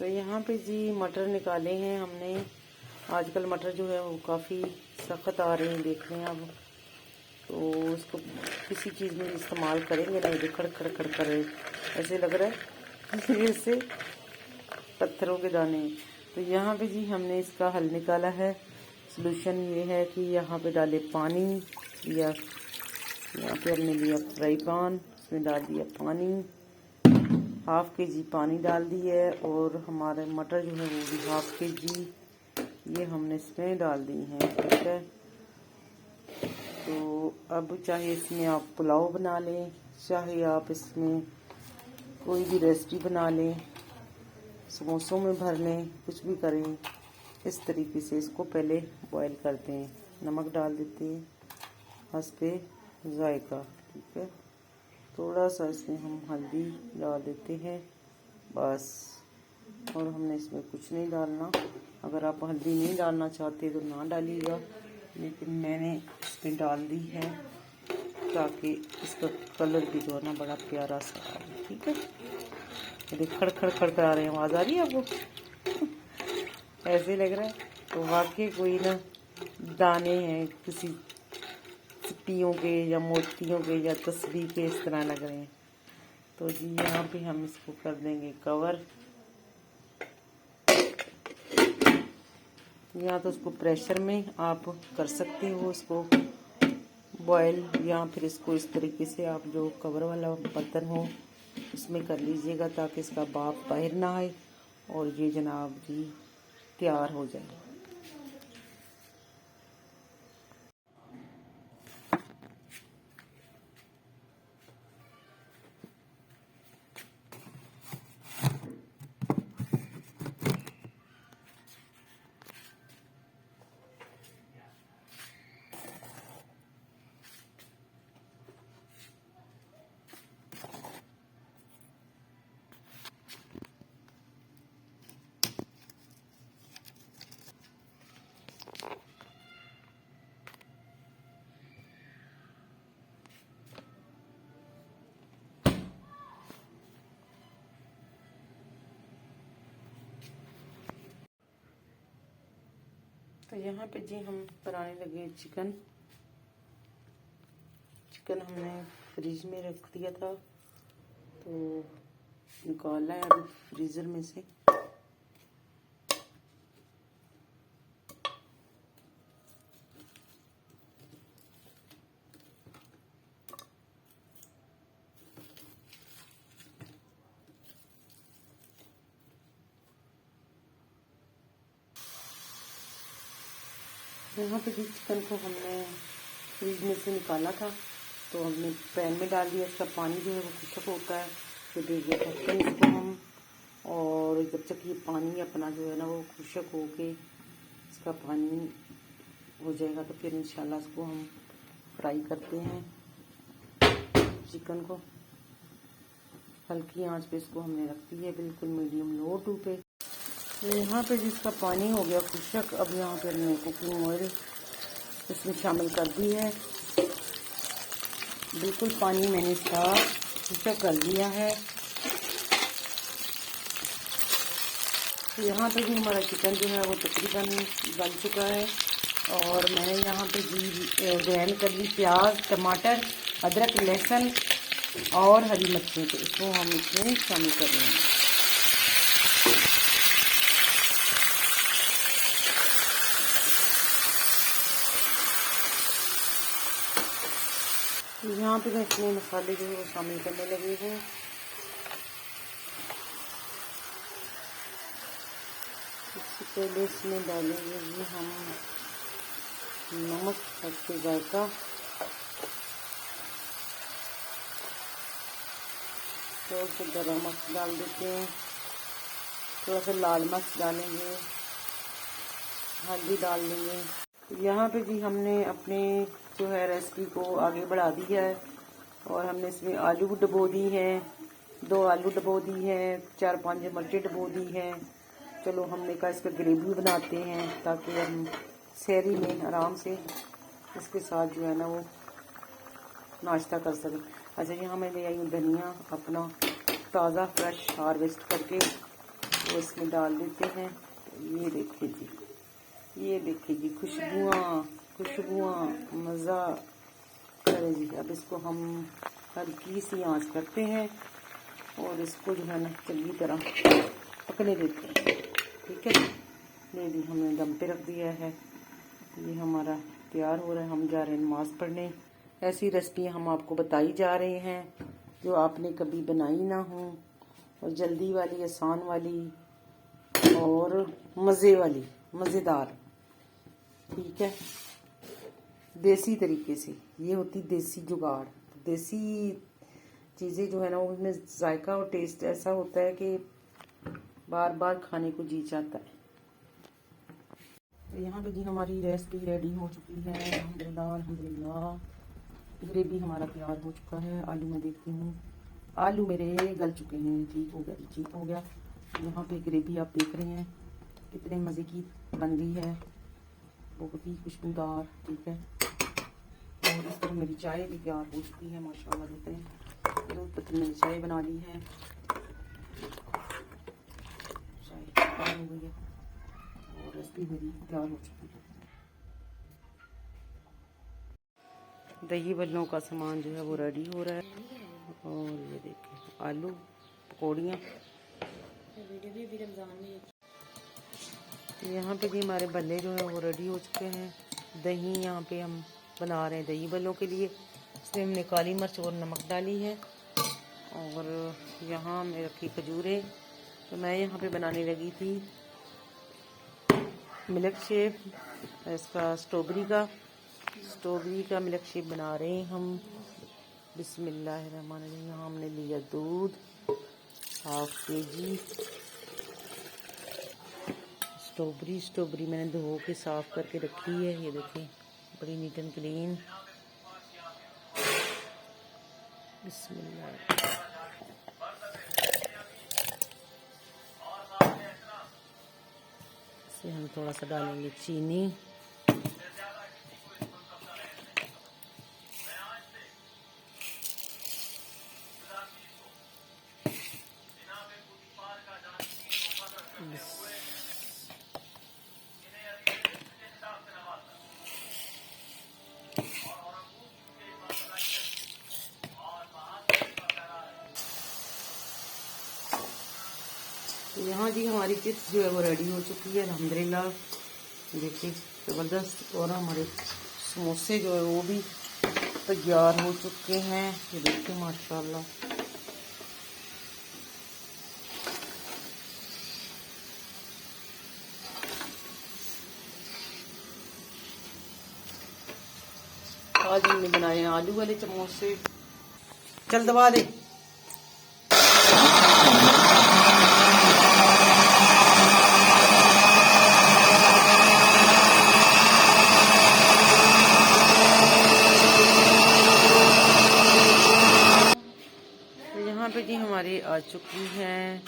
तो यहाँ पे जी मटर निकाले हैं हमने। आजकल मटर जो है वो काफ़ी सख्त आ रहे हैं, देख रहे हैं आप। तो उसको किसी चीज़ में इस्तेमाल करेंगे ना, ये खड़ खड़ खड़ कर ऐसे लग रहा है जैसे पत्थरों के दाने। तो यहाँ पे जी हमने इसका हल निकाला है। सलूशन ये है कि यहाँ पे डाले पानी, या यहाँ पे हमने लिया फ्राई पैन, इसमें डाल दिया पानी, हाफ kg पानी डाल दी है, और हमारे मटर जो है वो भी हाफ kg ये हमने इसमें डाल दी हैं। ठीक है, तो अब चाहे इसमें आप पुलाव बना लें, चाहे आप इसमें कोई भी रेसिपी बना लें, समोसों में भर लें, कुछ भी करें। इस तरीके से इसको पहले बॉईल करते हैं। नमक डाल देते हैं, हंस पे जायका। ठीक है, थोड़ा सा इसमें हम हल्दी डाल देते हैं बस, और हमने इसमें कुछ नहीं डालना। अगर आप हल्दी नहीं डालना चाहते तो ना डालिएगा, लेकिन मैंने इसमें डाल दी है ताकि इसका कलर भी जो है ना बड़ा प्यारा सा आए। ठीक है, ये खड़ खड़ खड़ कर आ रहे हैं, आवाज़ आ रही है आपको ऐसे लग रहा है तो वाकई कोई ना दाने हैं किसी सिप्पियों के या मोतियों के या तस्बीह के, इस तरह लग रहे हैं। तो जी यहाँ पे हम इसको कर देंगे कवर, या तो उसको प्रेशर में आप कर सकते हो इसको बॉयल, या फिर इसको इस तरीके से आप जो कवर वाला बर्तन हो उसमें कर लीजिएगा ताकि इसका भाप बाहर ना आए और ये जनाब जी तैयार हो जाए। तो यहाँ पे जी हम बनाने लगे चिकन हमने फ्रिज में रख दिया था, तो निकाला है अभी फ्रीज़र में से। यहाँ पे जिस चिकन को हमने फ्रीज में से निकाला था तो हमने पैन में डाल दिया। इसका पानी जो है वो खुशक होता है, तो देखिए ढक्कन इसको हम, और जब तक ये पानी अपना जो है ना वो खुशक हो के इसका पानी हो जाएगा तो फिर इंशाल्लाह इसको हम फ्राई करते हैं चिकन को। हल्की आंच पे इसको हमने रख दी है, बिल्कुल मीडियम लो टू पे। तो यहाँ पे जिसका पानी हो गया खुशक, अब यहाँ पे हमने कुकिंग ऑयल इसमें शामिल कर दी है। बिल्कुल पानी मैंने इसका खुशक कर दिया है। तो यहाँ पे भी हमारा चिकन जो है वो तकरीबन गल चुका है, और मैंने यहाँ पे जी ग्राइंड कर ली प्याज, टमाटर, अदरक, लहसुन और हरी मिर्चें, तो इसको हम इसमें शामिल कर लेंगे। यहाँ पे मैं इसमें मसाले जो है वो शामिल करने लगी हूँ। इससे पहले इसमें डालेंगे जी हम नमक, हल्दी, जायका, थोड़ा सा गरम मसाला डाल देते हैं, थोड़ा सा लाल मिर्च डालेंगे, हल्दी डाल देंगे। यहाँ पे जी हमने अपने जो है रेसिपी को आगे बढ़ा दी है, और हमने इसमें आलू डबो दी हैं, 2 आलू डबो दी हैं, 4-5 मिर्चें डबो दी हैं। चलो हमने कहा इसका ग्रेवी बनाते हैं ताकि हम सहरी में आराम से इसके साथ जो है ना वो नाश्ता कर सकें। अच्छा, यहाँ मैं ले आई हूँ धनिया अपना ताज़ा फ्रेश हार्वेस्ट करके, वो इसमें डाल देते हैं। ये देखिए जी, ये देखिए जी, खुशबुआँ मज़ा करे जी। अब इसको हम हल्की सी आंच करते हैं और इसको जो है ना चंगी तरह पकने देते हैं। ठीक है, ये भी हमने दम पे रख दिया है। ये हमारा तैयार हो रहा है। हम जा रहे हैं नमाज़ पढ़ने। ऐसी रेसिपी हम आपको बताई जा रहे हैं जो आपने कभी बनाई ना हो, और जल्दी वाली, आसान वाली और मज़े वाली, मज़ेदार। ठीक है, देसी तरीके से। ये होती देसी जुगाड़। देसी चीज़ें जो है ना उनमें जायका और टेस्ट ऐसा होता है कि बार बार खाने को जी चाहता है। तो यहाँ पे जी हमारी रेसिपी रेडी हो चुकी है। अल्हम्दुलिल्लाह। ग्रेवी हमारा तैयार हो चुका है। आलू मैं देखती हूँ, आलू मेरे गल चुके हैं। ठीक हो गया, ठीक हो गया। यहाँ पे ग्रेवी आप देख रहे हैं कितने मज़े की बन गई है, बहुत ही खुशबूदार। ठीक है, और इस तरह मेरी चाय भी तैयार हो चुकी है माशाल्लाह। देते हैं दूध पत्ती मैंने चाय बना ली है, चाय तैयार हो गई है और रेसिपी मेरी तैयार हो चुकी है। दही बल्लों का सामान जो है वो रेडी हो रहा है। और ये देखिए आलू पकौड़ियाँ। यहाँ पे भी हमारे बल्ले जो हैं वो रेडी हो चुके हैं। दही यहाँ पे हम बना रहे हैं दही बल्लों के लिए। इसमें हमने काली मिर्च और नमक डाली है। और यहाँ मैं रखी खजूरें। तो मैं यहाँ पे बनाने लगी थी मिल्क शेक, इसका स्ट्रॉबेरी का मिल्क शेक बना रहे हैं हम। बिस्मिल्लाहिर्रहमानिर्रहीम। यहाँ हमने लिया दूध 1/2 kg। स्ट्रॉबेरी मैंने धो के साफ करके रखी है। ये देखें बड़ी नीट एंड क्लीन। बिस्मिल्लाह। इसे हम थोड़ा सा डालेंगे चीनी। यहाँ जी हमारी चिप्स जो है वो रेडी हो चुकी है अल्हम्दुलिल्लाह। देखिए ज़बरदस्त। और हमारे समोसे जो है वो भी तैयार हो चुके हैं। ये देखिए माशाल्लाह। आज हमने बनाए हैं आलू वाले समोसे। चल दबा दे। यहाँ पे जी हमारी आ चुकी हैं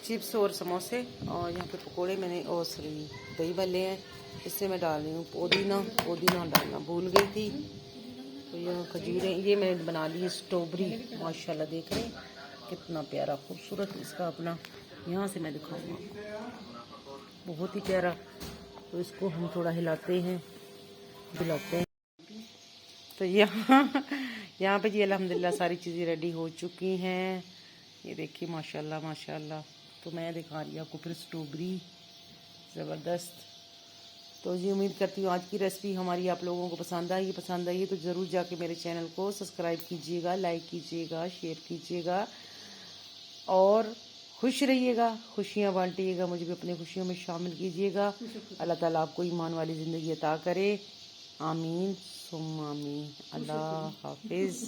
चिप्स और समोसे। और यहाँ पे पकोड़े मैंने और सॉरी दही भल्ले हैं। इससे मैं डाल रही हूँ पुदीना डालना भूल गई थी। तो यह खजूरें, ये मैंने बना ली स्ट्रॉबेरी। माशाल्लाह देख रहे हैं कितना प्यारा खूबसूरत इसका अपना। यहाँ से मैं दिखाऊंगा, बहुत ही प्यारा। तो इसको हम थोड़ा हिलाते हैं हिलाते हैं। तो यहाँ पे जी अल्हम्दुलिल्लाह सारी चीज़ें रेडी हो चुकी हैं। ये देखिए माशाल्लाह माशाल्लाह। तो मैं दिखा रही हूँ आपको फिर स्ट्रॉबेरी, ज़बरदस्त। तो जी उम्मीद करती हूँ आज की रेसिपी हमारी आप लोगों को पसंद आई तो ज़रूर जाके मेरे चैनल को सब्सक्राइब कीजिएगा, लाइक कीजिएगा, शेयर कीजिएगा और खुश रहिएगा, खुशियाँ बांटिएगा, मुझे भी अपनी खुशियों में शामिल कीजिएगा। अल्लाह ताला आपको ईमान वाली ज़िंदगी अता करे। आमीन सुम्मा आमीन। अल्लाह हाफिज़।